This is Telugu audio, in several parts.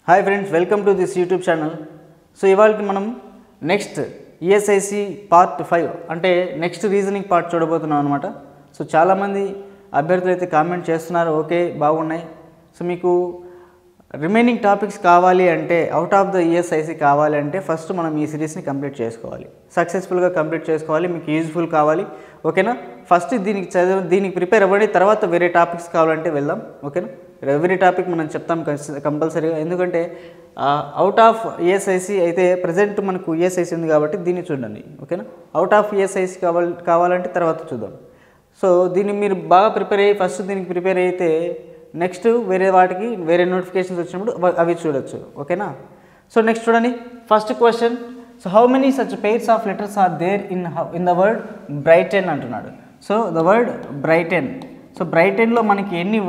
Hi friends, welcome to this YouTube channel. So ఇవాళకి మనం నెక్స్ట్ ఈఎస్ఐసి పార్ట్ 5 అంటే నెక్స్ట్ రీజనింగ్ పార్ట్ చూడబోతున్నాం అనమాట. సో చాలామంది అభ్యర్థులు అయితే కామెంట్ చేస్తున్నారు, ఓకే బాగున్నాయి. సో మీకు రిమైనింగ్ టాపిక్స్ కావాలి అంటే, అవుట్ ఆఫ్ ద ఈఎస్ఐసి కావాలి అంటే ఫస్ట్ మనం ఈ సిరీస్ని కంప్లీట్ చేసుకోవాలి, సక్సెస్ఫుల్గా కంప్లీట్ చేసుకోవాలి, మీకు యూజ్ఫుల్ కావాలి. ఓకేనా? ఫస్ట్ దీనికి ప్రిపేర్ అవ్వండి, తర్వాత వేరే టాపిక్స్ కావాలంటే వెళ్దాం. ఓకేనా? ఎవ్రీ టాపిక్ మనం చెప్తాం కంపల్సరీగా, ఎందుకంటే అవుట్ ఆఫ్ ఈఎస్ఐసి అయితే ప్రజెంట్ మనకు ఈఎస్ఐసి ఉంది కాబట్టి దీన్ని చూడండి. ఓకేనా? అవుట్ ఆఫ్ ఈఎస్ఐసి కావాలంటే తర్వాత చూద్దాం. సో దీన్ని మీరు బాగా ప్రిపేర్ అయ్యి ఫస్ట్ దీనికి ప్రిపేర్ అయితే నెక్స్ట్ వేరే వాటికి వేరే నోటిఫికేషన్స్ వచ్చినప్పుడు అవి చూడొచ్చు. ఓకేనా? సో నెక్స్ట్ చూడండి, first question. So how many such pairs of letters are there in the word Brighton అంటున్నాడు. So the word Brighton. So బ్రైటన్లో మనకి ఎన్ని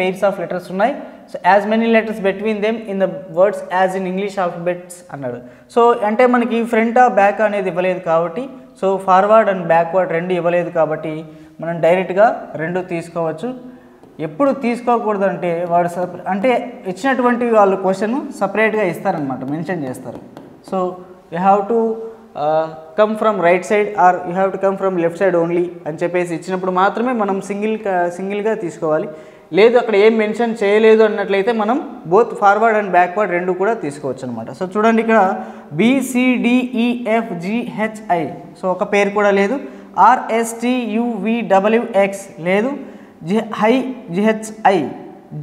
పెయిర్స్ ఆఫ్ లెటర్స్ ఉన్నాయి? So as many letters between them in the words as in English alphabets అన్నాడు. సో అంటే మనకి ఫ్రంట్ బ్యాక్ అనేది ఇవ్వలేదు కాబట్టి, సో ఫార్వర్డ్ అండ్ బ్యాక్వర్డ్ రెండు ఇవ్వలేదు కాబట్టి మనం డైరెక్ట్గా రెండు తీసుకోవచ్చు. ఎప్పుడు తీసుకోకూడదు అంటే వాడు అంటే ఇచ్చినటువంటి వాళ్ళు క్వశ్చన్ సపరేట్గా ఇస్తారనమాట, మెన్షన్ చేస్తారు. So you have to come from right side or you have to come from left side only అని చెప్పేసి ఇచ్చినప్పుడు మాత్రమే మనం సింగిల్గా తీసుకోవాలి. లేదు అక్కడ ఏం మెన్షన్ చేయలేదు అన్నట్లయితే మనం బోత్ ఫార్వర్డ్ అండ్ బ్యాక్వర్డ్ రెండు కూడా తీసుకోవచ్చు అనమాట. సో చూడండి, ఇక్కడ BCDEFGHI సో ఒక పేరు కూడా లేదు. RSTUVWX లేదు. GHI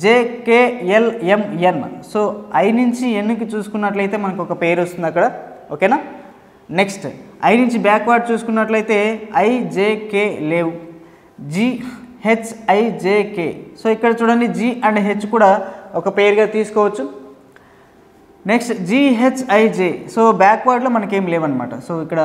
JKLMN. సో ఐ నుంచి ఎన్కి చూసుకున్నట్లయితే మనకు ఒక పేరు వస్తుంది అక్కడ. ఓకేనా? నెక్స్ట్ ఐ నుంచి బ్యాక్వర్డ్ చూసుకున్నట్లయితే IJK లేవు, GHIJK. సో ఇక్కడ చూడండి, G అండ్ H కూడా ఒక పేరుగా తీసుకోవచ్చు. Next GHIJ. సో బ్యాక్వర్డ్లో మనకేం లేవన్నమాట. సో ఇక్కడ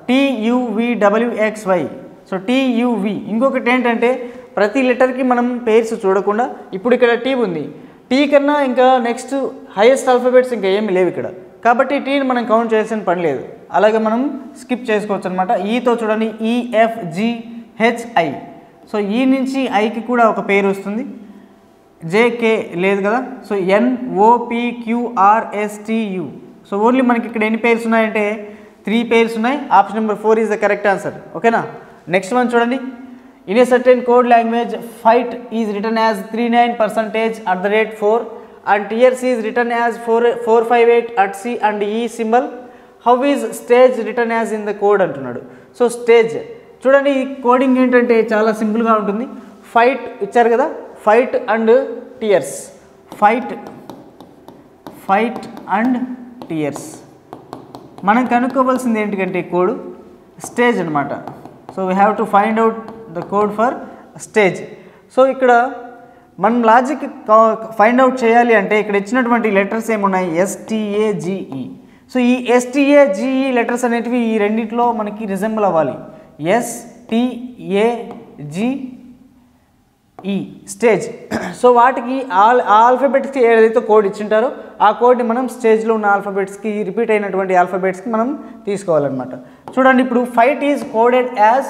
TUVWXY. So TUV. ఇంకొకటి ఏంటంటే ప్రతి లెటర్కి మనం పేర్స్ చూడకుండా, ఇప్పుడు ఇక్కడ T ఉంది, T కన్నా ఇంకా నెక్స్ట్ హైయెస్ట్ ఆల్ఫాబెట్స్ ఇంకా ఏమి లేవు ఇక్కడ, కాబట్టి టీని మనం కౌంట్ చేయాల్సిన పని లేదు, అలాగే మనం స్కిప్ చేసుకోవచ్చు అనమాట. ఈతో చూడండి, EFGHI. సో ఈ నుంచి ఐకి కూడా ఒక పేరు వస్తుంది, JK లేదు కదా. So NOPQRSTU. సో ఓన్లీ మనకి ఇక్కడ ఎన్ని పేర్స్ ఉన్నాయంటే 3 పేర్స్ ఉన్నాయి. Option number 4 is the correct answer. ఓకేనా? నెక్స్ట్ వన్ చూడండి, in a certain code language fight is written as 39%@4 and TRC is written as 458 at C and E symbol. How is stage written as in the code అంటున్నాడు. సో స్టేజ్ చూడండి, ఈ కోడింగ్ ఏంటంటే చాలా సింపుల్గా ఉంటుంది. ఫైట్ ఇచ్చారు కదా, fight and tears, fight and tears. మనం కనుక్కోవాల్సింది ఏంటంటే కోడ్ స్టేజ్ అనమాట. So we have to find out the code for stage. So ఇక్కడ మనం లాజిక్ ఫైండ్ అవుట్ చేయాలి అంటే ఇక్కడ ఇచ్చినటువంటి లెటర్స్ ఏమున్నాయి? STAGE. సో ఈ STAGE లెటర్స్ అనేటివి ఈ రెండింటిలో మనకి రిజెంబుల్ అవ్వాలి. STAGE stage. సో వాటికి ఆల్ఫాబెట్స్కి ఏదైతే కోడ్ ఇచ్చింటారో ఆ కోడ్ని మనం స్టేజ్లో ఉన్న ఆల్ఫాబెట్స్కి, రిపీట్ అయినటువంటి ఆల్ఫాబెట్స్కి మనం తీసుకోవాలన్నమాట. చూడండి, ఇప్పుడు ఫైట్ ఈజ్ కోడెడ్ యాజ్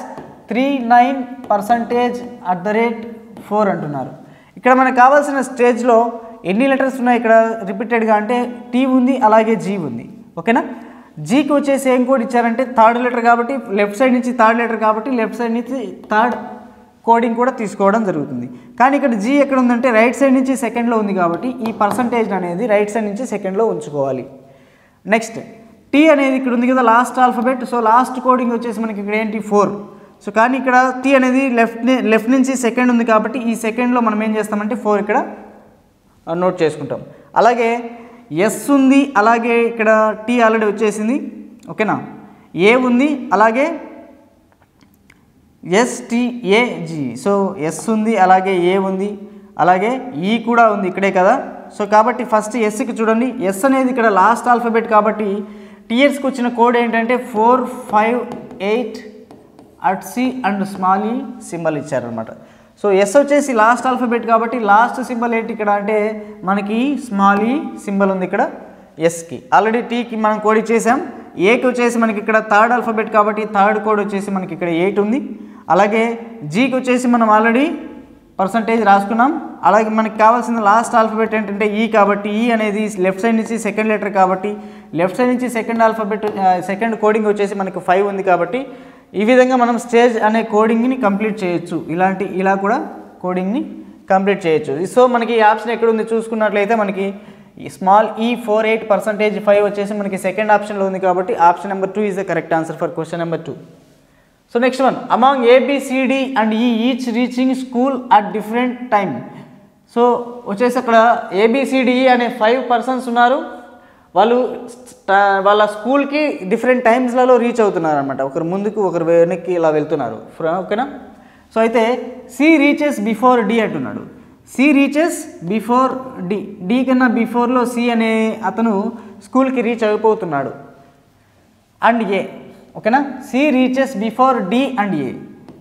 39%@4 అంటున్నారు. ఇక్కడ మనకు కావాల్సిన స్టేజ్లో ఎన్ని లెటర్స్ ఉన్నాయి ఇక్కడ రిపీటెడ్గా అంటే T ఉంది, అలాగే G ఉంది. ఓకేనా? జీకి వచ్చేసి ఏం కోడ్ ఇచ్చారంటే థర్డ్ లెటర్ కాబట్టి, లెఫ్ట్ సైడ్ నుంచి థర్డ్ లెటర్ కాబట్టి లెఫ్ట్ సైడ్ నుంచి థర్డ్ కోడింగ్ కూడా తీసుకోవడం జరుగుతుంది. కానీ ఇక్కడ G ఎక్కడ ఉందంటే రైట్ సైడ్ నుంచి సెకండ్లో ఉంది కాబట్టి ఈ పర్సంటేజ్ అనేది రైట్ సైడ్ నుంచి సెకండ్లో ఉంచుకోవాలి. నెక్స్ట్ T అనేది ఇక్కడ ఉంది కదా, last alphabet. So last coding వచ్చేసి మనకి ఇక్కడ ఏంటి 4. సో కానీ ఇక్కడ T అనేది లెఫ్ట్ నుంచి సెకండ్ ఉంది కాబట్టి ఈ సెకండ్లో మనం ఏం చేస్తామంటే 4 ఇక్కడ నోట్ చేసుకుంటాం. అలాగే S ఉంది, అలాగే ఇక్కడ T ఆల్రెడీ వచ్చేసింది. ఓకేనా? A ఉంది, అలాగే STAG. సో S ఉంది, అలాగే A ఉంది, అలాగే E కూడా ఉంది ఇక్కడే కదా. సో కాబట్టి ఫస్ట్ Sకి చూడండి, S అనేది ఇక్కడ లాస్ట్ ఆల్ఫాబెట్ కాబట్టి టీఎస్కి వచ్చిన కోడ్ ఏంటంటే 458 at C అండ్ స్మాల్ ఈ సింబల్ ఇచ్చారనమాట. సో S వచ్చేసి లాస్ట్ ఆల్ఫాబెట్ కాబట్టి లాస్ట్ సింబల్ ఏంటి ఇక్కడ అంటే మనకి స్మాల్ ఈ సింబల్ ఉంది ఇక్కడ Sకి. ఆల్రెడీ Tకి మనం కోడ్ ఇచ్చేసాం. Aకి వచ్చేసి మనకి ఇక్కడ థర్డ్ ఆల్ఫాబెట్ కాబట్టి థర్డ్ కోడ్ వచ్చేసి మనకి ఇక్కడ 8 ఉంది. అలాగే Gకి వచ్చేసి మనం ఆల్రెడీ పర్సంటేజ్ రాసుకున్నాం. అలాగే మనకి కావాల్సిన లాస్ట్ ఆల్ఫాబెట్ ఏంటంటే ఈ, కాబట్టి ఈ అనేది లెఫ్ట్ సైడ్ నుంచి సెకండ్ లెటర్, కాబట్టి లెఫ్ట్ సైడ్ నుంచి సెకండ్ ఆల్ఫాబెట్ సెకండ్ కోడింగ్ వచ్చేసి మనకు 5 ఉంది. కాబట్టి ఈ విధంగా మనం స్టేజ్ అనే కోడింగ్ని కంప్లీట్ చేయొచ్చు. ఇలా కూడా కోడింగ్ని కంప్లీట్ చేయొచ్చు. సో మనకి ఈ ఆప్షన్ ఎక్కడ ఉంది చూసుకున్నట్లయితే మనకి స్మాల్ ఈ 48% 5 వచ్చేసి మనకి సెకండ్ ఆప్షన్లో ఉంది. కాబట్టి option number 2 is the correct answer for question number 2. So next one, among ABCD and E each reaching school at different time. So వచ్చేసి అక్కడ ABCD అనే 5 పర్సన్స్ ఉన్నారు. వాళ్ళు వాళ్ళ స్కూల్కి డిఫరెంట్ టైమ్స్లలో రీచ్ అవుతున్నారు అనమాట. ఒకరు ముందుకు ఒకరు వెనక్కి ఇలా వెళ్తున్నారు. ఓకేనా. సో అయితే C రీచెస్ బిఫోర్ D అంటున్నాడు. C reaches before D, D కన్నా బిఫోర్లో C అనే అతను స్కూల్కి రీచ్ అయిపోతున్నాడు. అండ్ A, ఓకేనా. C reaches before D and A.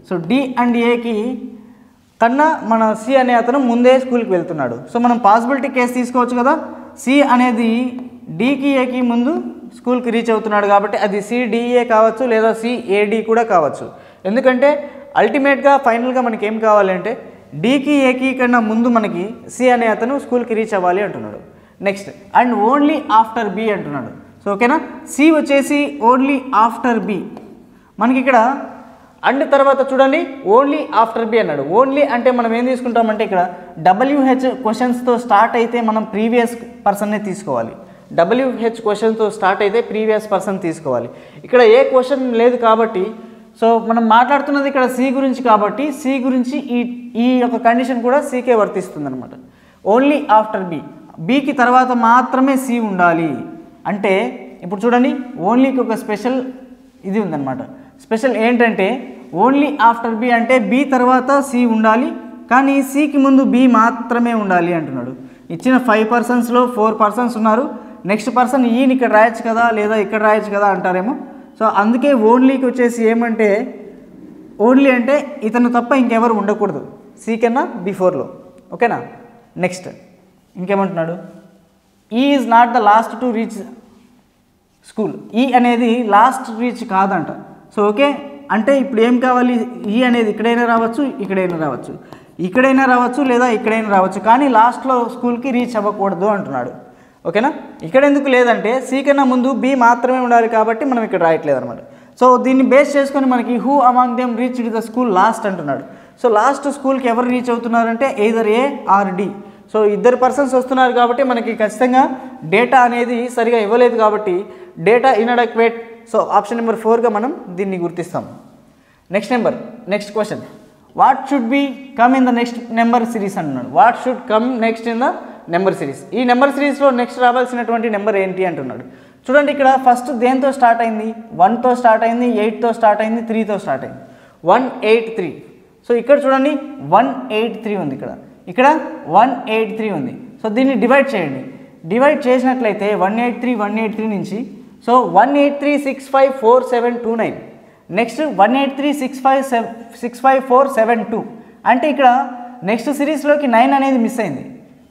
So D and Aకి కన్నా మన C అనే అతను ముందే స్కూల్కి వెళ్తున్నాడు. సో మనం పాసిబిలిటీ కేసు తీసుకోవచ్చు కదా. C అనేది Dకి Aకి ముందు స్కూల్కి రీచ్ అవుతున్నాడు కాబట్టి అది CDA కావచ్చు లేదా CAD కూడా కావచ్చు. ఎందుకంటే అల్టిమేట్గా ఫైనల్గా మనకి ఏం కావాలంటే Dకి Aకి కన్నా ముందు మనకి C అనే అతను స్కూల్కి రీచ్ అవ్వాలి అంటున్నాడు. Next and only after B అంటున్నాడు. సో ఓకేనా. C వచ్చేసి ఓన్లీ ఆఫ్టర్ B. మనకి ఇక్కడ అండ్ తర్వాత చూడండి ఓన్లీ ఆఫ్టర్ B అన్నాడు. ఓన్లీ అంటే మనం ఏం తీసుకుంటామంటే ఇక్కడ WH క్వశ్చన్స్తో స్టార్ట్ అయితే మనం ప్రీవియస్ పర్సన్నే తీసుకోవాలి. WH క్వశ్చన్తో స్టార్ట్ అయితే ప్రీవియస్ పర్సన్ తీసుకోవాలి. ఇక్కడ ఏ క్వశ్చన్ లేదు కాబట్టి సో మనం మాట్లాడుతున్నది ఇక్కడ C గురించి కాబట్టి C గురించి ఈ యొక్క కండిషన్ కూడా Cకే వర్తిస్తుంది అనమాట. ఓన్లీ ఆఫ్టర్ B, Bకి తర్వాత మాత్రమే C ఉండాలి. అంటే ఇప్పుడు చూడండి ఓన్లీకి ఒక స్పెషల్ ఇది ఉందన్నమాట. స్పెషల్ ఏంటంటే ఓన్లీ ఆఫ్టర్ B అంటే B తర్వాత C ఉండాలి, కానీ Cకి ముందు B మాత్రమే ఉండాలి అంటున్నాడు. ఇచ్చిన 5 పర్సన్స్లో 4 పర్సన్స్ ఉన్నారు. నెక్స్ట్ పర్సన్ ఈయన ఇక్కడ రాయొచ్చు కదా లేదా ఇక్కడ రాయొచ్చు కదా అంటారేమో. సో అందుకే ఓన్లీకి వచ్చేసి ఏమంటే ఓన్లీ అంటే ఇతను తప్ప ఇంకెవరు ఉండకూడదు C కన్నా బిఫోర్లో. ఓకేనా. నెక్స్ట్ ఇంకేమంటున్నాడు, ఈ is not the last to reach school. ఈ అనేది లాస్ట్ రీచ్ కాదంట. సో ఓకే అంటే ఇప్పుడు ఏం కావాలి, ఈ అనేది ఇక్కడైనా రావచ్చు ఇక్కడైనా రావచ్చు, ఇక్కడైనా రావచ్చు లేదా ఇక్కడైనా రావచ్చు, కానీ లాస్ట్లో స్కూల్కి రీచ్ అవ్వకూడదు అంటున్నాడు. ఓకేనా. ఇక్కడ ఎందుకు లేదంటే C కన్నా ముందు B మాత్రమే ఉండాలి కాబట్టి మనం ఇక్కడ రాయట్లేదు అనమాట. సో దీన్ని బేస్ చేసుకొని మనకి who among them reached the school last అంటున్నాడు. సో లాస్ట్ స్కూల్కి ఎవరు రీచ్ అవుతున్నారంటే either A or D. So 2 persons వస్తున్నారు కాబట్టి మనకి ఖచ్చితంగా డేటా అనేది సరిగా ఇవ్వలేదు కాబట్టి data inadequate. So option number 4గా మనం దీన్ని గుర్తిస్తాం. Next question, what should be come in the next number series అంటున్నాడు. What should come next in the number series. ఈ నెంబర్ సిరీస్లో నెక్స్ట్ రావాల్సినటువంటి నెంబర్ ఏంటి అంటున్నాడు. చూడండి ఇక్కడ ఫస్ట్ దేంతో స్టార్ట్ అయింది, 1తో స్టార్ట్ అయింది, 8తో స్టార్ట్ అయింది, 3తో స్టార్ట్ అయింది. 183. సో ఇక్కడ చూడండి 183 ఉంది, ఇక్కడ 183 ఉంది. సో దీన్ని డివైడ్ చేయండి. డివైడ్ చేసినట్లయితే 183 నుంచి సో 183654729. నెక్స్ట్ 183654772. అంటే ఇక్కడ నెక్స్ట్ సిరీస్లోకి 9 అనేది మిస్ అయింది.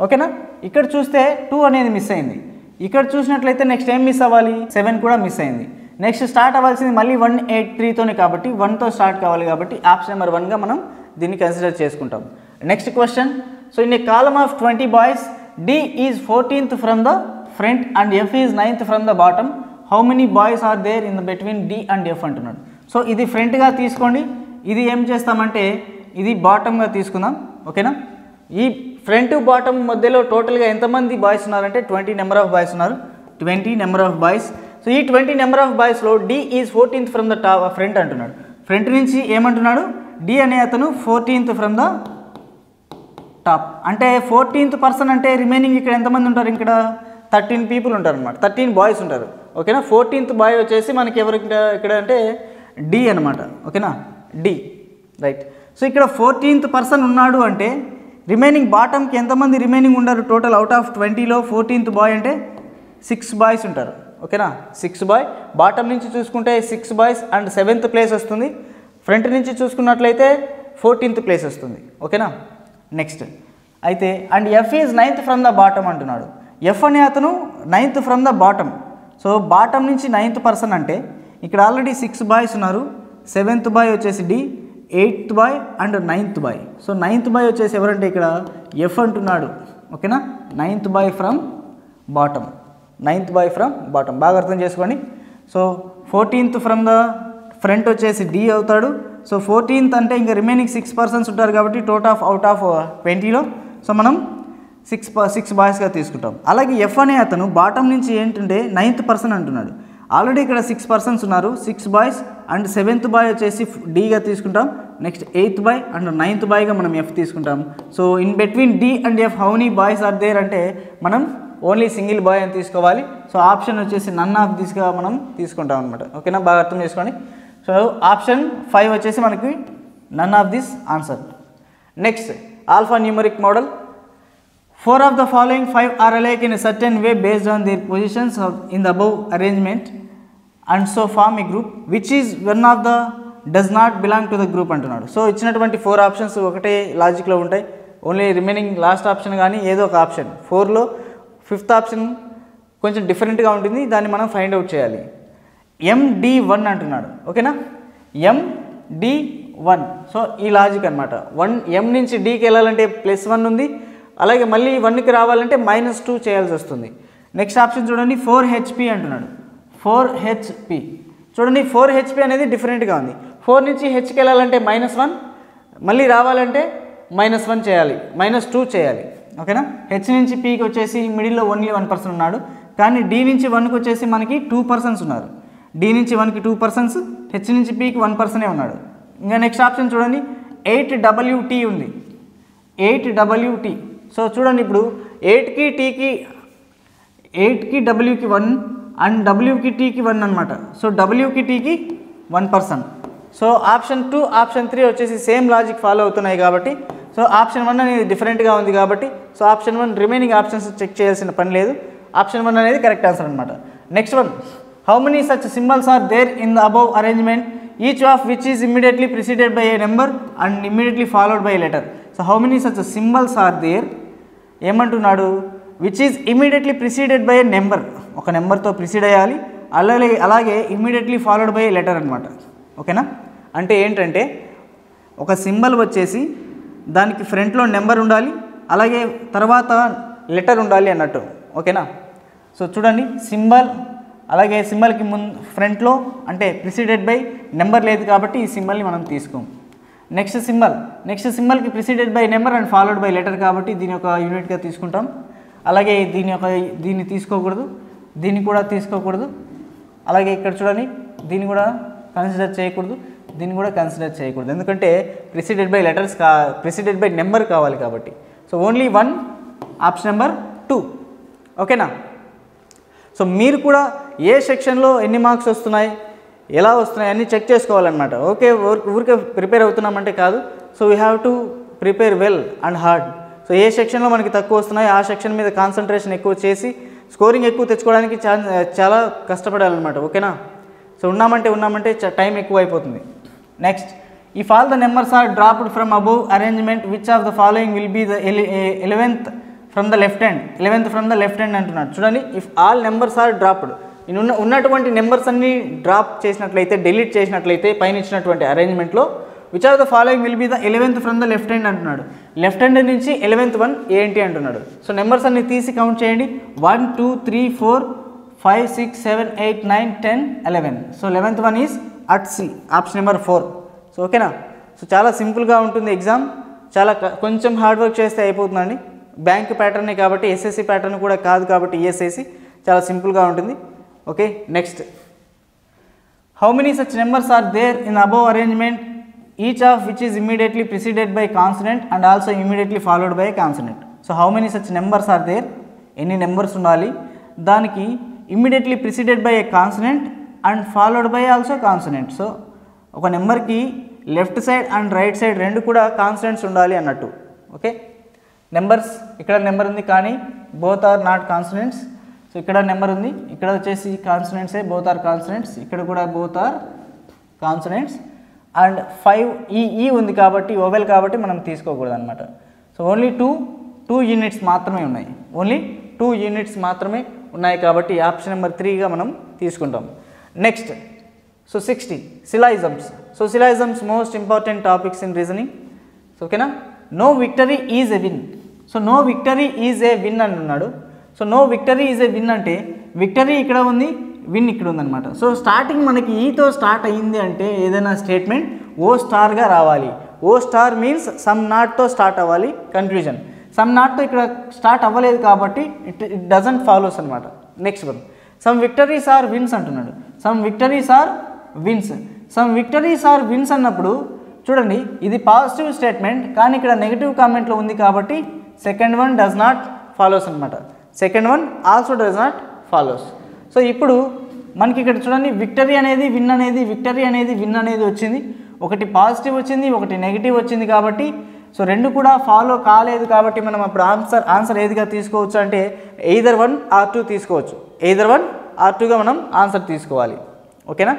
ఓకేనా. ఇక్కడ చూస్తే 2 అనేది మిస్ అయింది. ఇక్కడ చూసినట్లయితే నెక్స్ట్ ఏం మిస్ అవ్వాలి, 7 కూడా మిస్ అయింది. నెక్స్ట్ స్టార్ట్ అవ్వాల్సింది మళ్ళీ 183తోనే కాబట్టి 1తో స్టార్ట్ కావాలి కాబట్టి ఆప్షన్ నెంబర్ 1గా మనం దీన్ని కన్సిడర్ చేసుకుంటాం. Next question, so in a column of 20 boys D is 14th from the front and F is 9th from the bottom. How many boys are there in the between D and F అంటున్నాడు. సో ఇది ఫ్రంట్గా తీసుకోండి, ఇది ఏం చేస్తామంటే ఇది బాటమ్గా తీసుకుందాం. ఓకేనా. ఈ ఫ్రంట్ బాటమ్ మధ్యలో టోటల్గా ఎంతమంది బాయ్స్ ఉన్నారంటే 20 నెంబర్ ఆఫ్ బాయ్స్ ఉన్నారు. 20 నెంబర్ ఆఫ్ బాయ్స్. సో ఈ 20 నెంబర్ ఆఫ్ బాయ్స్లో D is 14th from the front అంటున్నాడు. ఫ్రంట్ నుంచి ఏమంటున్నాడు, D అనే అతను 14th ఫ్రమ్ ద టాప్. అంటే 14th పర్సన్ అంటే రిమైనింగ్ ఇక్కడ ఎంతమంది ఉంటారు, ఇక్కడ 13 పీపుల్ ఉంటారు అనమాట, 13 బాయ్స్ ఉంటారు. ఓకేనా. 14th బాయ్ వచ్చేసి మనకి ఎవరు ఇక్కడ అంటే D అనమాట. ఓకేనా, D. రైట్. సో ఇక్కడ 14th పర్సన్ ఉన్నాడు అంటే రిమైనింగ్ బాటమ్కి ఎంతమంది రిమైనింగ్ ఉండరు, టోటల్ అవుట్ ఆఫ్ 20లో 14th బాయ్ అంటే 6 బాయ్స్ ఉంటారు. ఓకేనా, 6 బాయ్. బాటమ్ నుంచి చూసుకుంటే 6 బాయ్స్ అండ్ 7th ప్లేస్ వస్తుంది. ఫ్రంట్ నుంచి చూసుకున్నట్లయితే 14th ప్లేస్ వస్తుంది. ఓకేనా. నెక్స్ట్ అయితే and F is 9th from the bottom అంటున్నాడు. F అనే అతను 9th from the bottom. So bottom నుంచి 9th పర్సన్ అంటే ఇక్కడ ఆల్రెడీ 6 బాయ్స్ ఉన్నారు. 7th బాయ్ వచ్చేసి D, 8th boy and 9th boy. So 9th boy వచ్చేసి ఎవరంటే ఇక్కడ ఎఫ్ అంటున్నాడు. ఓకేనా, 9th boy from bottom, 9th boy from bottom, బాగా అర్థం చేసుకోండి. So 14th from the front వచ్చేసి డి అవుతాడు. సో 14th అంటే ఇంకా రిమైనింగ్ 6 పర్సన్స్ ఉంటారు కాబట్టి అవుట్ ఆఫ్ 20లో సో మనం 6 బాయ్స్గా తీసుకుంటాం. అలాగే ఎఫ్ అనే అతను బాటమ్ నుంచి ఏంటంటే 9th పర్సన్ అంటున్నాడు. ఆల్రెడీ ఇక్కడ 6 పర్సన్స్ ఉన్నారు, 6 బాయ్స్ అండ్ 7th బాయ్ వచ్చేసి డీగా తీసుకుంటాం. Next 8th boy and 9th బాయ్గా మనం ఎఫ్ తీసుకుంటాం. So in between D and F how many boys are there అంటే మనం ఓన్లీ సింగిల్ బాయ్ అని తీసుకోవాలి. సో ఆప్షన్ వచ్చేసి నన్ ఆఫ్ దిస్గా మనం తీసుకుంటాం అనమాట. ఓకేనా, బాగా అర్థం చేసుకోండి. సో ఆప్షన్ 5 వచ్చేసి మనకి none of this answer. Next alphanumeric model. 4 of the following 5 are alike in a certain way based on their positions in the above arrangement and so form a group which is one of the does not belong to the group అంటున్నాడు. సో ఇచ్చినటువంటి 4 ఆప్షన్స్ ఒకటే లాజిక్లో ఉంటాయి. ఓన్లీ రిమైనింగ్ లాస్ట్ ఆప్షన్ కానీ ఏదో ఒక ఆప్షన్ 4లో 5th ఆప్షన్ కొంచెం డిఫరెంట్గా ఉంటుంది, దాన్ని మనం ఫైండ్ అవుట్ చేయాలి. MD1 అంటున్నాడు. ఓకేనా, MD1. సో ఈ లాజిక్ అనమాట. M నుంచి Dకి వెళ్ళాలంటే +1 ఉంది, అలాగే మళ్ళీ 1కి రావాలంటే -2 చేయాల్సి వస్తుంది. నెక్స్ట్ ఆప్షన్ చూడండి 4HP అంటున్నాడు. 4HP చూడండి, 4HP అనేది డిఫరెంట్గా ఉంది. 4 నుంచి Hకి వెళ్ళాలంటే -1, మళ్ళీ రావాలంటే -1 చేయాలి, -2 చేయాలి. ఓకేనా, H నుంచి Pకి వచ్చేసి మిడిల్లో ఓన్లీ 1 పర్సన్ ఉన్నాడు, కానీ D నుంచి 1కి వచ్చేసి మనకి 2 పర్సన్స్ ఉన్నారు. D నుంచి 1కి 2 పర్సన్స్, H నుంచి Pకి 1 పర్సనే ఉన్నాడు. ఇంకా నెక్స్ట్ ఆప్షన్ చూడండి 8WT ఉంది, 8WT. సో చూడండి ఇప్పుడు 8కి Wకి 1 అండ్ Wకి Tకి 1 అనమాట. సో Wకి Tకి 1 పర్సన్. సో ఆప్షన్ 2 ఆప్షన్ 3 వచ్చేసి సేమ్ లాజిక్ ఫాలో అవుతున్నాయి కాబట్టి సో ఆప్షన్ 1 అనేది డిఫరెంట్గా ఉంది కాబట్టి so option 1 remaining options check చేయాల్సిన పని లేదు. ఆప్షన్ 1 అనేది కరెక్ట్ ఆన్సర్ అనమాట. Next one, how many such symbols are there in the above arrangement each of which is immediately preceded by a number and immediately followed by a letter. So how many such symbols are there ఏమంటున్నాడు, which is immediately preceded by a number, ఒక నెంబర్తో ప్రిసీడ్ అయ్యాలి, అలాగే immediately followed by a letter అనమాట. ఓకేనా, అంటే ఏంటంటే ఒక సింబల్ వచ్చేసి దానికి ఫ్రంట్లో నెంబర్ ఉండాలి, అలాగే తర్వాత లెటర్ ఉండాలి అన్నట్టు. ఓకేనా, సో చూడండి సింబల్, అలాగే సింబల్కి ఫ్రంట్లో అంటే ప్రిసీడెడ్ బై నెంబర్ లేదు కాబట్టి ఈ సింబల్ని మనం తీసుకోం. నెక్స్ట్ సింబల్కి preceded by number and followed by letter కాబట్టి దీని ఒక యూనిట్గా తీసుకుంటాం. అలాగే దీన్ని తీసుకోకూడదు, దీన్ని కూడా తీసుకోకూడదు. అలాగే ఇక్కడ చూడండి దీన్ని కూడా కన్సిడర్ చేయకూడదు, దీన్ని కూడా కన్సిడర్ చేయకూడదు, ఎందుకంటే ప్రిసీడెడ్ బై నెంబర్ కావాలి కాబట్టి. So only 1 option number 2. ఓకేనా, సో మీరు కూడా ఏ సెక్షన్లో ఎన్ని మార్క్స్ వస్తున్నాయి, ఎలా వస్తున్నాయి అన్నీ చెక్ చేసుకోవాలన్నమాట. ఓకే, ఊరికే ప్రిపేర్ అవుతున్నామంటే కాదు. So we have to prepare well and hard. So ఏ సెక్షన్లో మనకి తక్కువ వస్తున్నాయి ఆ సెక్షన్ మీద కాన్సన్ట్రేషన్ ఎక్కువ చేసి స్కోరింగ్ ఎక్కువ తెచ్చుకోవడానికి చాలా కష్టపడాలన్నమాట. ఓకేనా, సో ఉన్నామంటే టైం ఎక్కువ అయిపోతుంది. Next, if all the numbers are dropped from above arrangement which of the following will be the 11th from the left hand అంటున్నాడు. చూడండి, if all numbers are dropped, ఉన్నటువంటి నెంబర్స్ అన్ని డ్రాప్ చేసినట్లయితే, డిలీట్ చేసినట్లయితే పైన ఇచ్చినటువంటి అరేంజ్మెంట్లో which of the following will be the 11th from the left hand అంటున్నాడు. లెఫ్ట్ హ్యాండ్ నుంచి 11th వన్ ఏంటి అంటున్నాడు. సో నెంబర్స్ అన్ని తీసి కౌంట్ చేయండి. 1 2 3 4 5 6 7 8 9 10 11. So 11th one is at C, option number 4. So ఓకేనా, సో చాలా సింపుల్గా ఉంటుంది ఎగ్జామ్, చాలా కొంచెం హార్డ్ వర్క్ చేస్తే అయిపోతుందండి. బ్యాంక్ ప్యాటర్నే కాబట్టి ఎస్ఎస్సి ప్యాటర్న్ కూడా కాదు కాబట్టి ఈఎస్ఐసి చాలా సింపుల్గా ఉంటుంది. Okay, next, how many such numbers are there in above arrangement each of which is immediately preceded by consonant and also immediately followed by consonant. So how many such numbers are there, ఎన్ని నెంబర్స్ ఉండాలి, దానికి immediately preceded by a consonant and followed by also consonant. So ఒక నెంబర్కి left side and right side రెండు కూడా కాన్సనెంట్స్ ఉండాలి అన్నట్టు. ఓకే, నెంబర్స్, ఇక్కడ నెంబర్ ఉంది కానీ both are not consonants. So ఇక్కడ నెంబర్ ఉంది, ఇక్కడ వచ్చేసి కాన్సనెంట్సే, బోత్ ఆర్ కాన్సనెంట్స్, ఇక్కడ కూడా బోత్ ఆర్ కాన్సనెంట్స్. అండ్ 5 ఈ ఉంది కాబట్టి ఓవెల్ కాబట్టి మనం తీసుకోకూడదు అనమాట. సో ఓన్లీ 2 యూనిట్స్ మాత్రమే ఉన్నాయి, ఓన్లీ 2 యూనిట్స్ మాత్రమే ఉన్నాయి కాబట్టి ఆప్షన్ నెంబర్ 3గా మనం తీసుకుంటాం. Next, so 60 syllogisms. So syllogisms most important topics in reasoning. So ఓకేనా. No victory is a win. So no victory is a win అని అన్నాడు. So no victory is a win అంటే విక్టరీ ఇక్కడ ఉంది, విన్ ఇక్కడ ఉందన్నమాట. సో స్టార్టింగ్ మనకి ఈతో స్టార్ట్ అయ్యింది అంటే ఏదైనా స్టేట్మెంట్ ఓ స్టార్గా రావాలి. ఓ స్టార్ మీన్స్ సమ్ నాట్తో స్టార్ట్ అవ్వాలి. కన్ఫ్యూజన్ సమ్ నాట్తో ఇక్కడ స్టార్ట్ అవ్వలేదు కాబట్టి ఇట్ డజంట్ ఫాలోస్ అనమాట. Next one some victories are wins అంటున్నాడు. Some victories are wins. Some victories are wins అన్నప్పుడు చూడండి ఇది పాజిటివ్ స్టేట్మెంట్ కానీ ఇక్కడ నెగిటివ్ కామెంట్లో ఉంది కాబట్టి second one does not follows అనమాట. Second one also does not follows. So ఇప్పుడు మనకి ఇక్కడ చూడండి విక్టరీ అనేది విన్ అనేది, విక్టరీ అనేది విన్ అనేది వచ్చింది. ఒకటి పాజిటివ్ వచ్చింది, ఒకటి నెగిటివ్ వచ్చింది కాబట్టి సో రెండు కూడా ఫాలో కాలేదు కాబట్టి మనం అప్పుడు ఆన్సర్ ఏదిగా తీసుకోవచ్చు అంటే ఎయిదర్ 1 or 2 తీసుకోవచ్చు. ఎయిదర్ 1 or 2గా మనం ఆన్సర్ తీసుకోవాలి. ఓకేనా.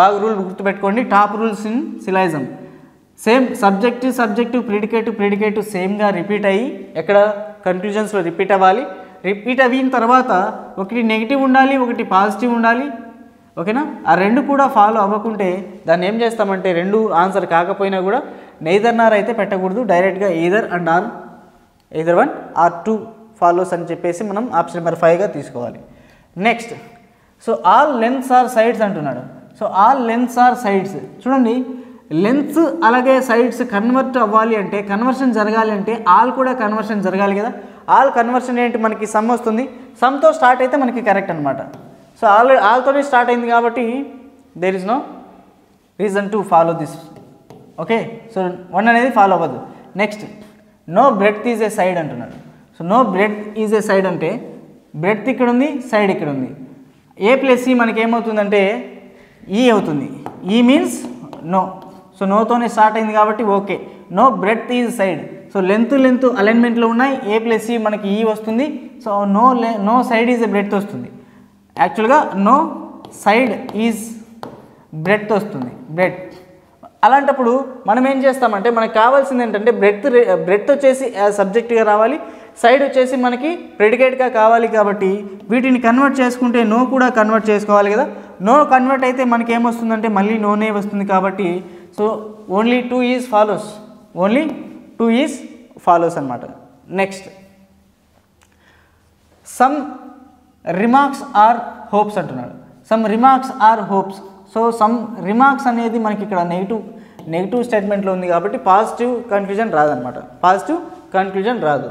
బాగా రూల్ గుర్తుపెట్టుకోండి. Top rules in syllogism same subject predicate సేమ్గా రిపీట్ అయ్యి ఎక్కడ కన్క్లూజన్స్లో రిపీట్ అవ్వాలి. రిపీట్ అయిన తర్వాత ఒకటి నెగిటివ్ ఉండాలి, ఒకటి పాజిటివ్ ఉండాలి. ఓకేనా. ఆ రెండు కూడా ఫాలో అవ్వకుంటే దాన్ని ఏం చేస్తామంటే రెండు ఆన్సర్ కాకపోయినా కూడా నెయిదర్ నార్ అయితే పెట్టకూడదు. డైరెక్ట్గా either and or, either 1 or 2 follows అని చెప్పేసి మనం ఆప్షన్ నెంబర్ 5గా తీసుకోవాలి. Next so all lengths are sides అంటున్నాడు. So all lengths are sides చూడండి లెంత్స్ అలాగే సైడ్స్ కన్వర్ట్ అవ్వాలి అంటే కన్వర్షన్ జరగాలి అంటే ఆల్ కూడా కన్వర్షన్ జరగాలి కదా. ఆల్ కన్వర్షన్ ఏంటి మనకి సమ్ వస్తుంది. సమ్తో స్టార్ట్ అయితే మనకి కరెక్ట్ అనమాట. సో ఆల్తోనే స్టార్ట్ అయింది కాబట్టి there is no reason to follow this. Okay. So 1 అనేది ఫాలో అవ్వదు. Next no breadth is a side అంటున్నాడు. So no breadth is a side అంటే బ్రెడ్త్ ఇక్కడ ఉంది, సైడ్ ఇక్కడ ఉంది. ఏ ప్లస్ ఈ మనకి ఏమవుతుందంటే ఈ అవుతుంది. E means no. సో నోతోనే స్టార్ట్ అయింది కాబట్టి okay. No breadth is side. So length అలైన్మెంట్లో ఉన్నాయి. ఏ ప్లస్ ఈ మనకి ఈ వస్తుంది. So no side is a breadth వస్తుంది. యాక్చువల్గా నో సైడ్ ఈజ్ బ్రెడ్త్ వస్తుంది. బ్రెడ్త్ అలాంటప్పుడు మనం ఏం చేస్తామంటే మనకు కావాల్సింది ఏంటంటే బ్రెడ్త్ వచ్చేసి సబ్జెక్ట్గా రావాలి, సైడ్ వచ్చేసి మనకి ప్రెడికేట్గా కావాలి. కాబట్టి వీటిని కన్వర్ట్ చేసుకుంటే నో కూడా కన్వర్ట్ చేసుకోవాలి కదా. నో కన్వర్ట్ అయితే మనకి ఏమొస్తుందంటే మళ్ళీ నోనే వస్తుంది కాబట్టి so only 2 is follows. Only 2 is follows అనమాట. Next some remarks are hopes అంటున్నాడు. Some remarks are hopes. So some remarks అనేది మనకి ఇక్కడ నెగిటివ్ స్టేట్మెంట్లో ఉంది కాబట్టి పాజిటివ్ కన్క్లూజన్ రాదనమాట. పాజిటివ్ కన్క్లూజన్ రాదు.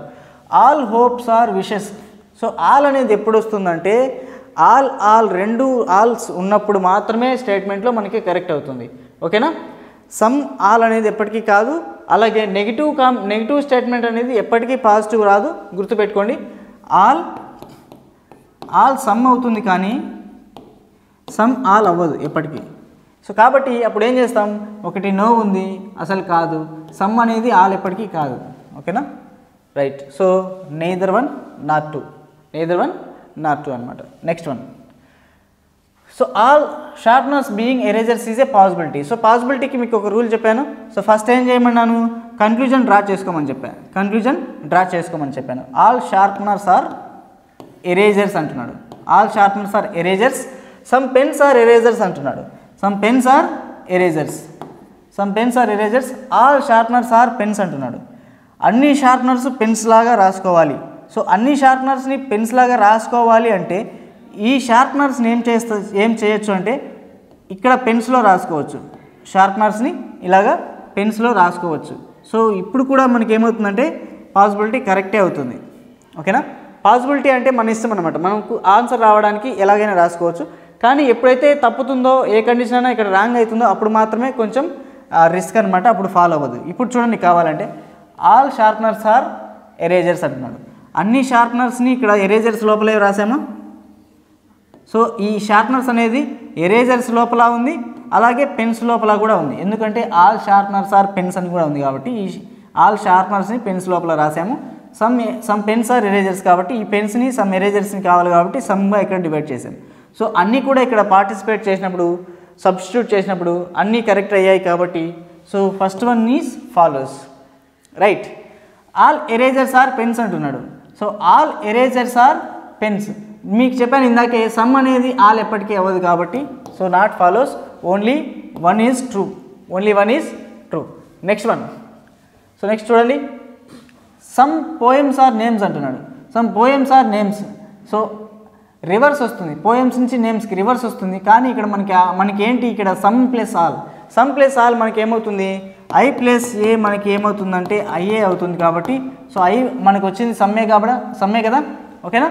All hopes are wishes. So all అనేది ఎప్పుడు వస్తుందంటే రెండు ఆల్స్ ఉన్నప్పుడు మాత్రమే స్టేట్మెంట్లో మనకి కరెక్ట్ అవుతుంది. ఓకేనా. సమ్ ఆల్ అనేది ఎప్పటికీ కాదు. అలాగే నెగిటివ్ స్టేట్మెంట్ అనేది ఎప్పటికీ పాజిటివ్ రాదు. గుర్తుపెట్టుకోండి. ఆల్ సమ్ అవుతుంది కానీ సమ్ ఆల్ అవ్వదు ఎప్పటికీ. సో కాబట్టి అప్పుడు ఏం చేస్తాం, ఒకటి నో ఉంది అసలు కాదు, సమ్ అనేది ఆల్ ఎప్పటికీ కాదు. ఓకేనా. Right. So neither 1 nor 2, neither 1 nor 2 అనమాట. Next one so all sharpeners being erasers is a possibility. So పాసిబిలిటీకి మీకు ఒక రూల్ చెప్పాను. సో ఫస్ట్ ఏం చేయమన్నాను, కన్క్లూజన్ డ్రా చేసుకోమని చెప్పాను. ఆల్ షార్ప్నర్స్ ఆర్ ఎరేజర్స్ అంటున్నాడు. All sharpeners are erasers. Some pens are erasers అంటున్నాడు. Some pens are erasers. All sharpeners are pens అంటున్నాడు. అన్ని షార్ప్నర్స్ పెన్స్ లాగా రాసుకోవాలి. సో అన్ని షార్ప్నర్స్ని పెన్స్ లాగా రాసుకోవాలి అంటే ఈ షార్ప్నర్స్ని ఏం చేయొచ్చు అంటే ఇక్కడ పెన్స్లో రాసుకోవచ్చు. షార్ప్నర్స్ని ఇలాగా పెన్స్లో రాసుకోవచ్చు. సో ఇప్పుడు కూడా మనకి ఏమవుతుందంటే పాసిబిలిటీ కరెక్టే అవుతుంది. ఓకేనా. పాసిబిలిటీ అంటే మన ఇష్టం అనమాట. మనకు ఆన్సర్ రావడానికి ఎలాగైనా రాసుకోవచ్చు. కానీ ఎప్పుడైతే తప్పుతుందో, ఏ కండిషన్ అయినా ఇక్కడ రాంగ్ అవుతుందో అప్పుడు మాత్రమే కొంచెం రిస్క్ అనమాట. అప్పుడు ఫాలో అవ్వదు. ఇప్పుడు చూడండి కావాలంటే ఆల్ షార్ప్నర్స్ ఆర్ ఎరేజర్స్ అంటున్నాడు. అన్ని షార్ప్నర్స్ని ఇక్కడ ఎరేజర్స్ లోపలే రాసామా. సో ఈ షార్ప్నర్స్ అనేది ఎరేజర్స్ లోపల ఉంది, అలాగే పెన్స్ లోపల కూడా ఉంది. ఎందుకంటే ఆల్ షార్ప్నర్స్ ఆర్ పెన్స్ అని కూడా ఉంది కాబట్టి ఈ ఆల్ షార్ప్నర్స్ని పెన్స్ లోపల రాసాము. సమ్ పెన్స్ ఆర్ ఎరేజర్స్ కాబట్టి ఈ పెన్స్ని సమ్ ఎరేజర్స్ని కావాలి కాబట్టి సమ్గా ఇక్కడ డివైడ్ చేసాం. సో అన్నీ కూడా ఇక్కడ పార్టిసిపేట్ చేసినప్పుడు, సబ్స్టిట్యూట్ చేసినప్పుడు అన్నీ కరెక్ట్ అయ్యాయి కాబట్టి so first one is follows. Right. All erasers are pens అంటున్నాడు. So all erasers are pens. మీకు చెప్పాను ఇందాకే సమ్ అనేది ఆల్ ఎప్పటికీ అవ్వదు కాబట్టి so not follows. Only one is true, only one is true. Next one. So next చూడండి, సమ్ పోయమ్స్ ఆర్ నేమ్స్ అంటున్నాడు. Some poems are names. So reverse వస్తుంది, పోయమ్స్ నుంచి నేమ్స్కి రివర్స్ వస్తుంది. కానీ ఇక్కడ మనకి ఏంటి, ఇక్కడ some plus all. Some plus all మనకి ఏమవుతుంది, ఐ ప్లస్ ఏ మనకి ఏమవుతుందంటే ఐఏ అవుతుంది. కాబట్టి సో ఐ మనకు వచ్చింది సమ్మే కదా, ఓకేనా.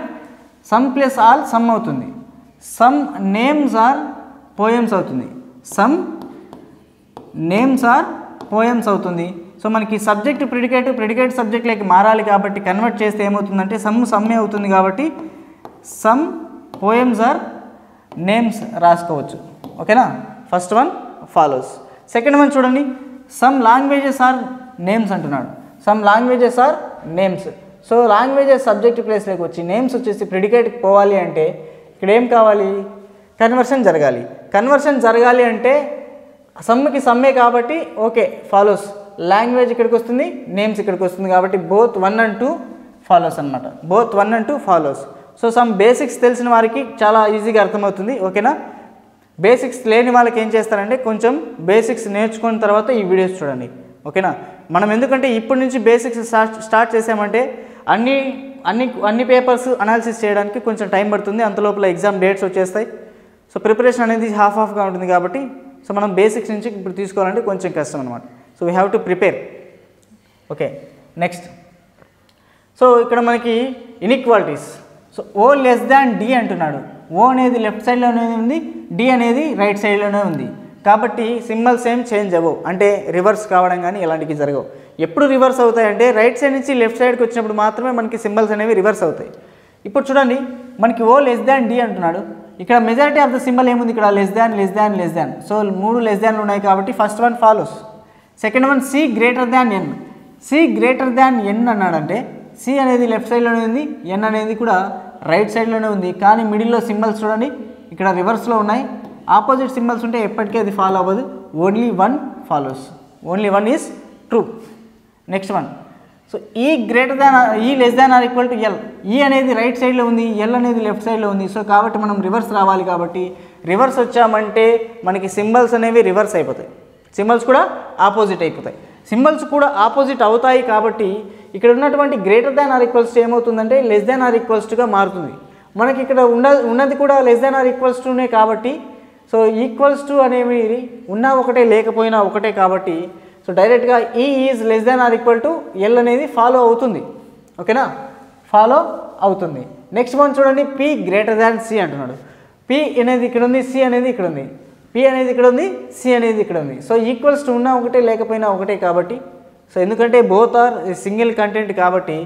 సమ్ ప్లస్ ఆల్ సమ్ అవుతుంది. సమ్ నేమ్స్ ఆర్ పోయమ్స్ అవుతుంది. సమ్ నేమ్స్ ఆర్ పోయమ్స్ అవుతుంది. సో మనకి సబ్జెక్ట్ ప్రిడికేట్ సబ్జెక్ట్లోకి మారాలి కాబట్టి కన్వర్ట్ చేస్తే ఏమవుతుందంటే సమ్మే అవుతుంది. కాబట్టి సమ్ పోయమ్స్ ఆర్ నేమ్స్ రాసుకోవచ్చు, ఓకేనా. First one follows. Second one చూడండి, సమ్ లాంగ్వేజెస్ ఆర్ నేమ్స్ అంటున్నాడు. Some languages are names. So languages subject ప్లేస్లోకి వచ్చి నేమ్స్ వచ్చేసి ప్రిడికేట్కి పోవాలి అంటే ఇక్కడ ఏం కావాలి, కన్వర్షన్ జరగాలి. కన్వర్షన్ జరగాలి అంటే సమ్కి సమ్మే కాబట్టి ఓకే ఫాలోస్. లాంగ్వేజ్ ఇక్కడికి వస్తుంది, నేమ్స్ ఇక్కడికి వస్తుంది. కాబట్టి బోత్ 1 and 2 ఫాలోస్ అనమాట. Both 1 and 2 follows. So some basics తెలిసిన వారికి చాలా ఈజీగా అర్థమవుతుంది, ఓకేనా. బేసిక్స్ లేని వాళ్ళకి ఏం చేస్తారంటే కొంచెం బేసిక్స్ నేర్చుకున్న తర్వాత ఈ వీడియోస్ చూడండి, ఓకేనా. మనం ఎందుకంటే ఇప్పటి నుంచి బేసిక్స్ స్టార్ట్ చేసామంటే అన్ని పేపర్స్ అనాలిసిస్ చేయడానికి కొంచెం టైం పడుతుంది. అంతలోపల ఎగ్జామ్ డేట్స్ వచ్చేస్తాయి. సో ప్రిపరేషన్ అనేది హాఫ్గా ఉంటుంది. కాబట్టి సో మనం బేసిక్స్ నుంచి ఇప్పుడు తీసుకోవాలంటే కొంచెం కష్టం అనమాట. So we have to prepare, okay. Next, so ఇక్కడ మనకి ఇన్ఈక్వాలిటీస్. సో ఓ లెస్ దాన్ డి అంటున్నాడు. ఓ అనేది లెఫ్ట్ సైడ్లోనే ఉంది, డి అనేది రైట్ సైడ్లోనే ఉంది. కాబట్టి సింబల్స్ ఏం చేంజ్ అవ్వవు, అంటే రివర్స్ కావడం కానీ ఇలాంటివి జరగవు. ఎప్పుడు రివర్స్ అవుతాయంటే రైట్ సైడ్ నుంచి లెఫ్ట్ సైడ్కి వచ్చినప్పుడు మాత్రమే మనకి సింబల్స్ అనేవి రివర్స్ అవుతాయి. ఇప్పుడు చూడండి, మనకి ఓ లెస్ దాన్ డి అంటున్నాడు. ఇక్కడ మెజారిటీ ఆఫ్ ద సింబల్ ఏముంది, ఇక్కడ లెస్ దాన్. సో 3 లెస్ దాన్లు ఉన్నాయి కాబట్టి first one follows. Second one C greater than N. C greater than N అన్నాడంటే సి అనేది లెఫ్ట్ సైడ్లోనే ఉంది, ఎన్ అనేది కూడా రైట్ సైడ్లోనే ఉంది. కానీ మిడిల్లో సింబల్స్ చూడండి ఇక్కడ రివర్స్లో ఉన్నాయి. ఆపోజిట్ సింబల్స్ ఉంటే ఎప్పటికీ అది ఫాలో అవ్వదు. Only 1 follows, only 1 is true. Next one. So ఈ గ్రేటర్ దాన్ ఈ less than are equal to L. ఈ అనేది రైట్ సైడ్లో ఉంది, ఎల్ అనేది లెఫ్ట్ సైడ్లో ఉంది. సో కాబట్టి మనం రివర్స్ రావాలి. కాబట్టి రివర్స్ వచ్చామంటే మనకి సింబల్స్ అనేవి రివర్స్ అయిపోతాయి, సింబల్స్ కూడా ఆపోజిట్ అయిపోతాయి. సింబల్స్ కూడా ఆపోజిట్ అవుతాయి కాబట్టి ఇక్కడ ఉన్నటువంటి greater than or equals to ఏమవుతుందంటే లెస్ దాన్ ఆర్ ఈక్వల్స్ టుగా మారుతుంది. మనకి ఇక్కడ ఉన్నది కూడా లెస్ దాన్ ఆర్ ఈక్వల్స్ టునే కాబట్టి సో ఈక్వల్స్ టు అనేవి ఉన్నా ఒకటే లేకపోయినా ఒకటే కాబట్టి సో డైరెక్ట్గా ఈ is less than are equal to L అనేది ఫాలో అవుతుంది, ఓకేనా, ఫాలో అవుతుంది. నెక్స్ట్ వన్ చూడండి, పి గ్రేటర్ దాన్ సి అంటున్నాడు. పి అనేది ఇక్కడ ఉంది, సి అనేది ఇక్కడ ఉంది. పి అనేది ఇక్కడ ఉంది, సి అనేది ఇక్కడ ఉంది. సో ఈక్వల్స్ టు ఉన్నా ఒకటే లేకపోయినా ఒకటే కాబట్టి సో ఎందుకంటే బోత్ ఆర్ సింగిల్ కంటెంట్ కాబట్టి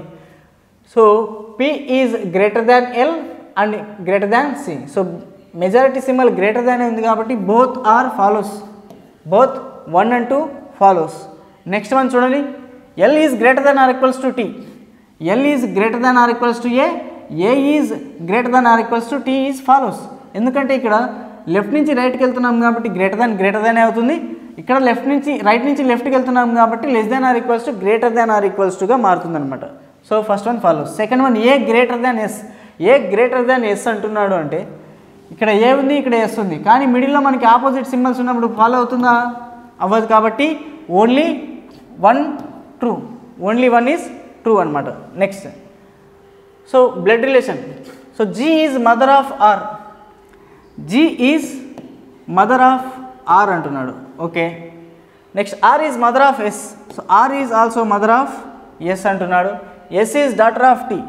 so P is greater than L and greater than C. So majority symbol greater than ఉంది కాబట్టి both are follows, both 1 and 2 follows. Next one చూడండి, L is greater than or equals to T. L is greater than or equals to A is greater than or equals to T is follows. ఎందుకంటే ఇక్కడ లెఫ్ట్ నుంచి రైట్కి వెళ్తున్నాం కాబట్టి గ్రేటర్ దాన్ అవుతుంది. ఇక్కడ రైట్ నుంచి లెఫ్ట్కి వెళ్తున్నాం కాబట్టి less than or equals to greater than or equals టుగా మారుతుంది అనమాట. So first one follows. Second one A greater than S. A greater than S అంటున్నాడు అంటే ఇక్కడ ఏ ఉంది, ఇక్కడ ఎస్ ఉంది. కానీ మిడిల్లో మనకి ఆపోజిట్ సింబల్స్ ఉన్నప్పుడు ఫాలో అవుతుందా, అవ్వదు. కాబట్టి only 1 true, only 1 is true అనమాట. Next, so blood relation. So G is mother of R. G is mother of R అంటున్నాడు, okay. Next R is mother of S. So R is also mother of S అంటున్నాడు. S is daughter of T.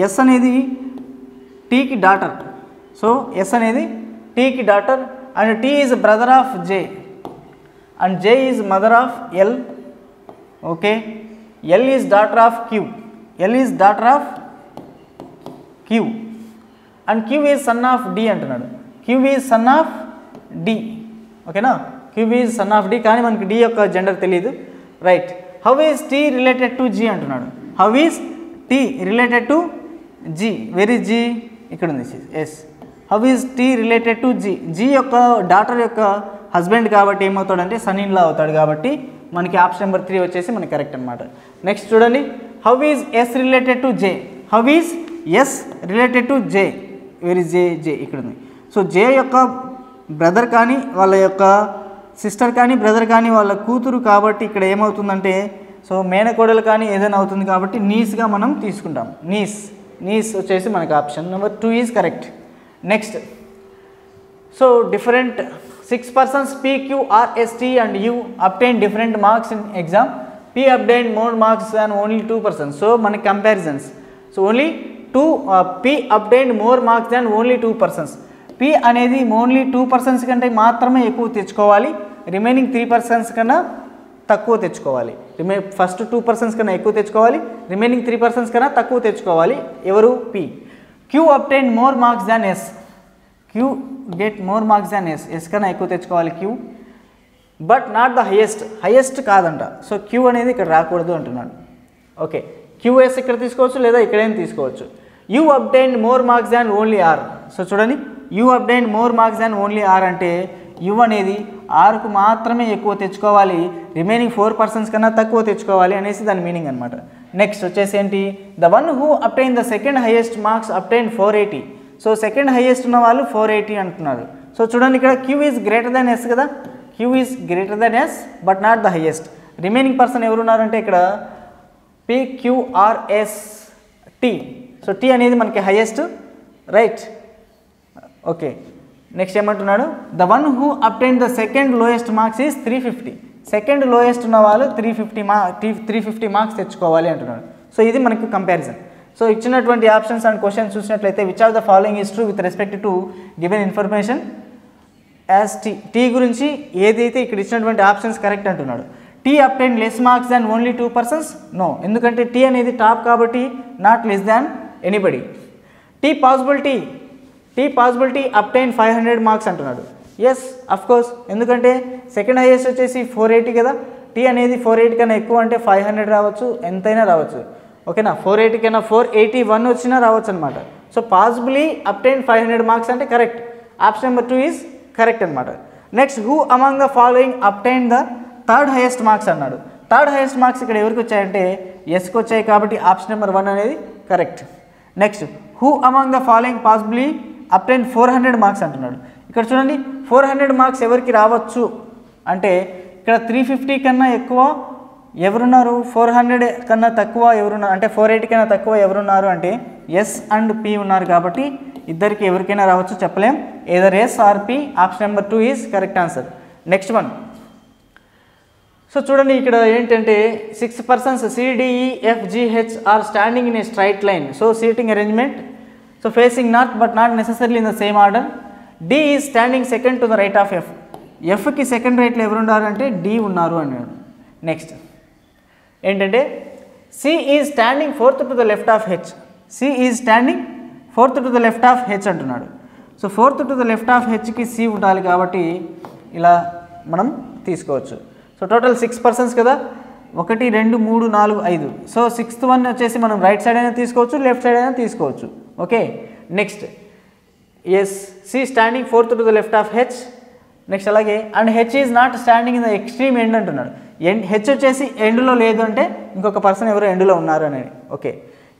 S అనేది టీకి డాటర్. సో ఎస్ అనేది టీకి daughter and T is brother of J and J is mother of L, okay. L is daughter of Q. L is daughter of Q and Q is son of D అంటున్నాడు. Q is son of D, ఓకేనా. Q is son of D, కానీ మనకి డి యొక్క జెండర్ తెలియదు, right. How is T related to G అంటున్నాడు. How is T related to G. Where is G, ఇక్కడ ఉంది S. How is T related to G. G యొక్క డాటర్ యొక్క హస్బెండ్ కాబట్టి ఏమవుతాడంటే సన్ ఇన్ లా అవుతాడు. కాబట్టి మనకి ఆప్షన్ నెంబర్ 3 వచ్చేసి మనకి కరెక్ట్ అనమాట. నెక్స్ట్ చూడండి, how is S related to J. How is S related to J. Where is J, ఇక్కడ ఉంది. సో జే యొక్క బ్రదర్ కానీ వాళ్ళ యొక్క సిస్టర్ కానీ బ్రదర్ కానీ వాళ్ళ కూతురు కాబట్టి ఇక్కడ ఏమవుతుందంటే సో మేనకోడలు కానీ ఏదైనా అవుతుంది కాబట్టి నీస్గా మనం తీసుకుంటాం. నీస్ వచ్చేసి మనకి option number 2 is correct. Next, so different 6 persons P, Q, R, S, T and U obtain different marks in exam. P obtained more marks than only 2 persons. So మనకి comparisons. So only P obtained more marks than only 2 persons. P అనేది ఓన్లీ 2 persons కంటే మాత్రమే ఎక్కువ తెచ్చుకోవాలి, రిమైనింగ్ 3 persons కన్నా తక్కువ తెచ్చుకోవాలి. ఫస్ట్ 2 persons కన్నా ఎక్కువ తెచ్చుకోవాలి, రిమైనింగ్ 3 persons కన్నా తక్కువ తెచ్చుకోవాలి. ఎవరు? P. Q obtained more marks than S. Q get more marks than S. S కన్నా ఎక్కువ తెచ్చుకోవాలి Q, but not the highest కాదంట. సో Q అనేది ఇక్కడ రాకూడదు అంటున్నాడు. ఓకే, QS ఇక్కడ తీసుకోవచ్చు లేదా ఇక్కడేం తీసుకోవచ్చు. U obtained more marks than only R. So చూడండి, U obtained more marks than only R అంటే U అనేది Rకు మాత్రమే ఎక్కువ తెచ్చుకోవాలి, రిమైనింగ్ 4 persons కన్నా తక్కువ తెచ్చుకోవాలి అనేసి దాని మీనింగ్ అనమాట. నెక్స్ట్ వచ్చేసి ఏంటి, the one who obtain the second highest marks obtain 480. So second highest ఉన్న వాళ్ళు 480 అంటున్నారు. సో చూడండి ఇక్కడ Q is greater than S కదా, Q is greater than S but not the highest. Remaining person ఎవరున్నారంటే ఇక్కడ PQRS T. సో T అనేది మనకి హైయెస్ట్, రైట్. ఓకే, నెక్స్ట్ ఏమంటున్నాడు, the one who obtain the second lowest marks is 350. Second lowest ఉన్న వాళ్ళు 350 మార్క్స్ తెచ్చుకోవాలి అంటున్నాడు. సో ఇది మనకి కంపారిజన్. సో ఇచ్చినటువంటి ఆప్షన్స్ అండ్ క్వశ్చన్స్ చూసినట్లయితే which of the following is true with respect to given information as T గురించి ఏదైతే ఇక్కడ ఇచ్చినటువంటి ఆప్షన్స్ కరెక్ట్ అంటున్నాడు. T obtained less marks than only 2 persons? No, ఎందుకంటే T అనేది టాప్ కాబట్టి not less than anybody. T possibility obtain 500 marks అంటున్నాడు. ఎస్, అఫ్ కోర్స్, ఎందుకంటే సెకండ్ హైయెస్ట్ వచ్చేసి 480 కదా, T అనేది 480 కన్నా ఎక్కువ అంటే 500 రావచ్చు, ఎంతైనా రావచ్చు. ఓకేనా, 480 కన్నా 481 వచ్చినా రావచ్చు అనమాట. సో పాసిబిలీ అబ్టైన్ 500 మార్క్స్ అంటే correct. Option number 2 is correct అనమాట. Next, who among the following obtain the third highest marks అన్నాడు. థర్డ్ హైయెస్ట్ మార్క్స్ ఇక్కడ ఎవరికి వచ్చాయంటే ఎస్కి వచ్చాయి కాబట్టి ఆప్షన్ నెంబర్ 1 అనేది correct. Next, who among the following possibly obtain 400 marks అంటున్నాడు. ఇక్కడ చూడండి, 400 మార్క్స్ ఎవరికి రావచ్చు అంటే ఇక్కడ 350 కన్నా ఎక్కువ ఎవరున్నారు, 400 కన్నా తక్కువ ఎవరున్నారు అంటే 480 కన్నా తక్కువ ఎవరున్నారు అంటే ఎస్ అండ్ పి ఉన్నారు కాబట్టి ఇద్దరికి ఎవరికైనా రావచ్చు, చెప్పలేం. Either S or P. Option number 2 is correct answer. Next one, so చూడండి ఇక్కడ ఏంటంటే 6 persons CDEFGH are standing in a straight line. So seating arrangement, so facing north but not necessarily in the same order. D is standing second to the right of F. Fకి సెకండ్ రైట్లో ఎవరు ఉన్నారంటే D ఉన్నారు అన్నాడు. నెక్స్ట్ ఏంటంటే C is standing fourth to the left of H. C is standing fourth to the left of H అంటున్నాడు. So fourth to the left of Hకి C ఉండాలి కాబట్టి ఇలా మనం తీసుకోవచ్చు. సో టోటల్ 6 persons కదా, 1 2 3 4 5. సో 6th వన్ వచ్చేసి మనం రైట్ సైడ్ అయినా తీసుకోవచ్చు, లెఫ్ట్ సైడ్ అయినా తీసుకోవచ్చు. Okay, next yes, C standing fourth to the left of H. Next అలాగే and H is not standing in the extreme end అంటున్నాడు. H వచ్చేసి ఎండ్లో లేదు అంటే ఇంకొక పర్సన్ ఎవరు ఎండ్లో ఉన్నారు అనేది. ఓకే,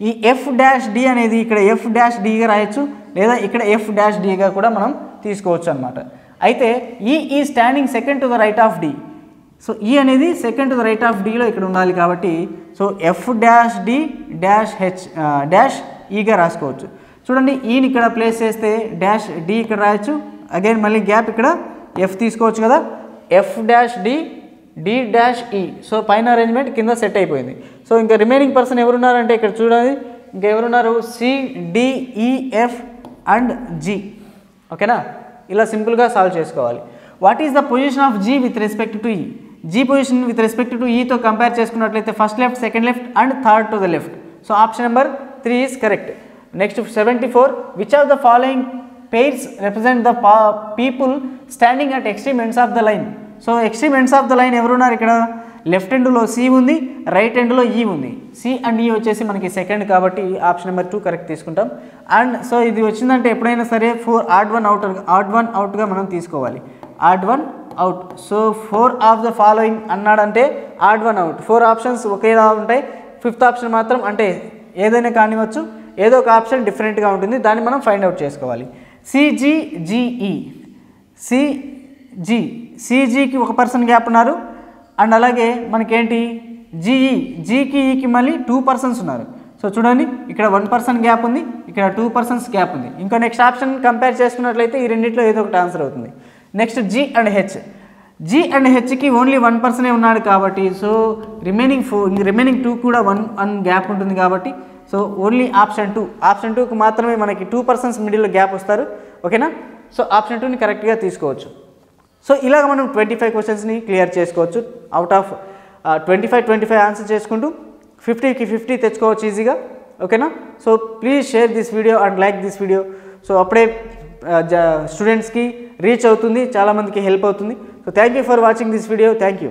ఈ F-D అనేది ఇక్కడ F-Dగా రాయొచ్చు లేదా ఇక్కడ F-Dగా కూడా మనం తీసుకోవచ్చు అనమాట. అయితే E standing second to the right of D. So E అనేది second to the right of Dలో ఇక్కడ ఉండాలి కాబట్టి సో F-D-H-Eగా రాసుకోవచ్చు. చూడండి, ఈని ఇక్కడ ప్లేస్ చేస్తే -D ఇక్కడ రాయొచ్చు, అగైన్ మళ్ళీ గ్యాప్ ఇక్కడ F తీసుకోవచ్చు కదా, F-D-D-E. సో పైన అరేంజ్మెంట్ కింద సెట్ అయిపోయింది. సో ఇంకా రిమైనింగ్ పర్సన్ ఎవరున్నారంటే ఇక్కడ చూడండి, ఇంకా ఎవరున్నారు, C-D-E-F అండ్ G. ఓకేనా, ఇలా సింపుల్గా సాల్వ్ చేసుకోవాలి. What is the position of G with respect to E? G position with respect to Eతో కంపేర్ చేసుకున్నట్లయితే first left, second left and third to the left. So option number 3 is correct. Next 74, which of the following pairs represent the people standing at extreme ends of the line? So extreme ends of the line ఎవరున్నారు ఇక్కడ, లెఫ్ట్ ఎండ్లో C ఉంది, రైట్ ఎండ్లో E ఉంది. C అండ్ E వచ్చేసి మనకి సెకండ్ కాబట్టి ఆప్షన్ నెంబర్ 2 కరెక్ట్ తీసుకుంటాం. అండ్ సో ఇది వచ్చిందంటే ఎప్పుడైనా సరే 4 ఆడ్ వన్ అవుట్గా మనం తీసుకోవాలి. Odd one out. So 4 of the following అన్నాడంటే ఆడ్ వన్ అవుట్. 4 ఆప్షన్స్ ఒకేలా ఉంటాయి, 5th ఆప్షన్ మాత్రం అంటే ఏదైనా కానివచ్చు, ఏదో ఒక ఆప్షన్ డిఫరెంట్గా ఉంటుంది, దాన్ని మనం ఫైండ్ అవుట్ చేసుకోవాలి. CGGE, సిజీకి 1 పర్సన్ గ్యాప్ ఉన్నారు. అండ్ అలాగే మనకేంటి జీకి ఈకి మళ్ళీ 2 పర్సన్స్ ఉన్నారు. సో చూడండి ఇక్కడ 1 పర్సన్ గ్యాప్ ఉంది, ఇక్కడ 2 పర్సన్స్ గ్యాప్ ఉంది. ఇంకో నెక్స్ట్ ఆప్షన్ కంపేర్ చేసుకున్నట్లయితే ఈ రెండింటిలో ఏదో ఒకటి ఆన్సర్ అవుతుంది. నెక్స్ట్ జీ అండ్ హెచ్కి ఓన్లీ 1 పర్సనే ఉన్నాడు కాబట్టి సో రిమైనింగ్ 2 కూడా 1 గ్యాప్ ఉంటుంది కాబట్టి సో ఓన్లీ ఆప్షన్ 2కి మాత్రమే మనకి 2 పర్సన్స్ మిడిల్లో గ్యాప్ వస్తారు. ఓకేనా? సో ఆప్షన్ 2ని కరెక్ట్గా తీసుకోవచ్చు. సో ఇలాగ మనం 25 క్వశ్చన్స్ని క్లియర్ చేసుకోవచ్చు. అవుట్ ఆఫ్ 25 ఆన్సర్ చేసుకుంటూ 50కి 50 తెచ్చుకోవచ్చు ఈజీగా. ఓకేనా? So please share this video and like this video. So అప్పుడే స్టూడెంట్స్కి రీచ్ అవుతుంది, చాలామందికి హెల్ప్ అవుతుంది. So thank you for watching this video. Thank you.